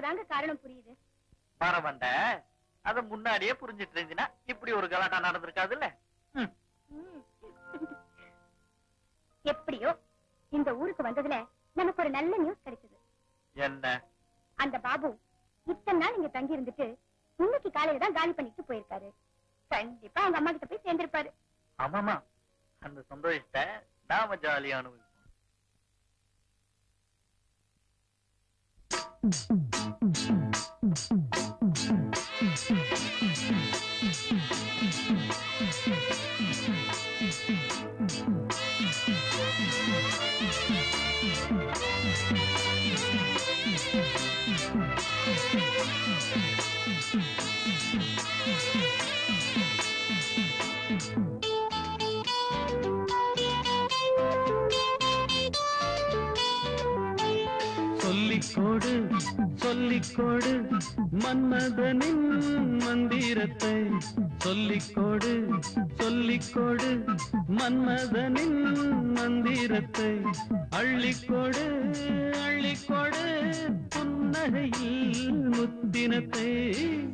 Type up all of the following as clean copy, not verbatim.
இப்பதாங்க காரணம் புரியுது. மரமண்ட அத முன்னாடியே புரிஞ்சிட்டு இருந்தீங்கன்னா இப்படி ஒரு கலாட்டா நடந்திருக்காது இல்ல. எப்படியோ இந்த ஊருக்கு வந்ததுல நமக்கு ஒரு நல்ல நியூஸ் கிடைச்சது. என்ன? அந்த பாபு இத்தனை நாள் இங்க தங்கி இருந்துட்டு இன்னைக்கு காலையில தான் காலி பண்ணிட்டு போயிருக்காரு. கண்டிப்பா அவங்க அம்மா கிட்ட போய் சேர்ந்திருப்பாரு. ஆமாமா, அந்த சந்தோஷத்தை நாம ஜாலியா அனுபவிப்போம். சொல்லிக்கோடு சொல்லிக்கோடு மன்மதனின் மந்திரத்தை, சொல்லிக்கோடு சொல்லிக்கோடு மன்மதனின் மந்திரத்தை, அள்ளிக்கோடு அள்ளிக்கோடு புன்னகையில் முத்தினத்தை,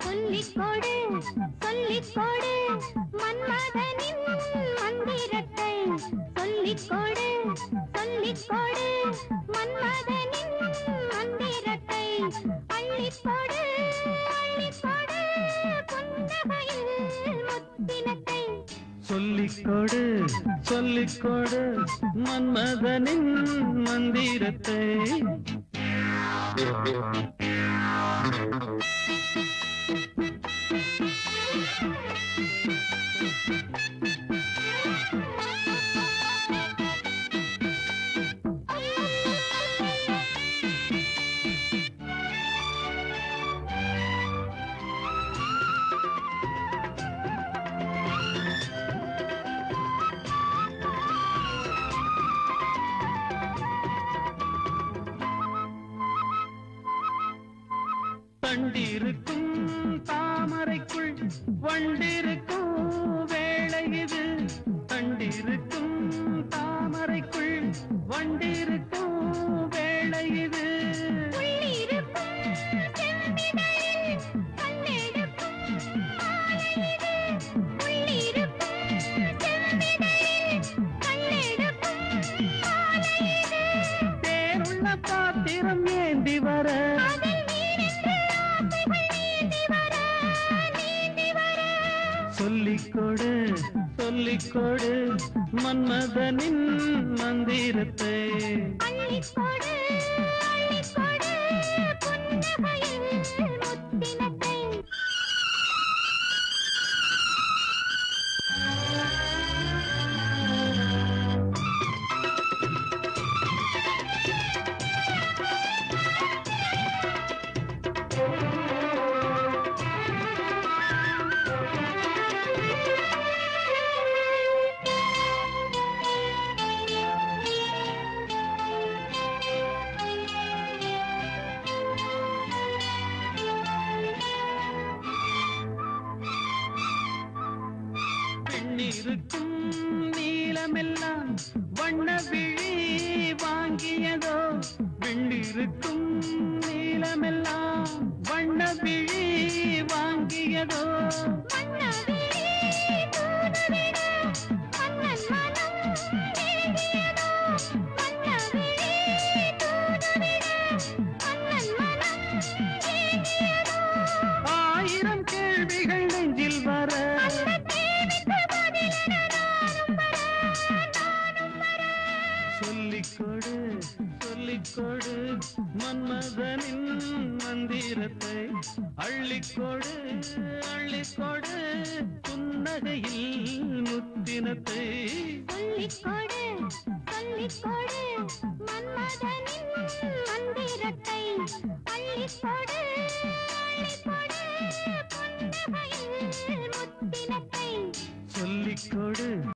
சொல்லிக்கோடு சொல்லிக்கோடு மன்மதனின் மந்திரத்தை, சொல்லிக்கோடு சொல்லிக்கோடு மன்மதனின் மந்திரத்தை, அள்ளிக்கோடு அள்ளிக்கோடு புன்னகையில் முத்தினத்தை, சொல்லிக்கோடு சொல்லிக்கோடு மன்மதனின் மந்திரத்தை. தண்டிருக்கும் தாமரைக்குள் வண்டிருக்கும் வேளை இது, தண்டிருக்கும் தாமரைக்குள் வண்டிருக்கும் வேளை இது, தேருள்ள பாத்திரம் ஏந்தி வர, சொல்லிக்கோடு சொல்லிக்கோடு மன்மதனின் மந்திரத்தை, அள்ளிக்கோடு அள்ளிக்கோடு புன்னகையில் முத்தினத்தை. பெண்ணிருக்கும் நீளமெல்லாம் வண்ண விழி வாங்கியதோ, பெண்ணிருக்கும் நீளமெல்லாம் வண்ண விழி வாங்கியதோ, ஆயிரம் கேள்விகள் நெஞ்சில் வர, சொல்லிக்கொடு சொல்லிக்கொடு மன்மதனின் மந்திரத்தை, அள்ளிக்கொடு அள்ளிக்கொடு புன்னகையில் முத்தினத்தை, சொல்லிக்கோடு சொல்லிக்கோடு மன்மதனின் மந்திரத்தை, அள்ளிக்கோடு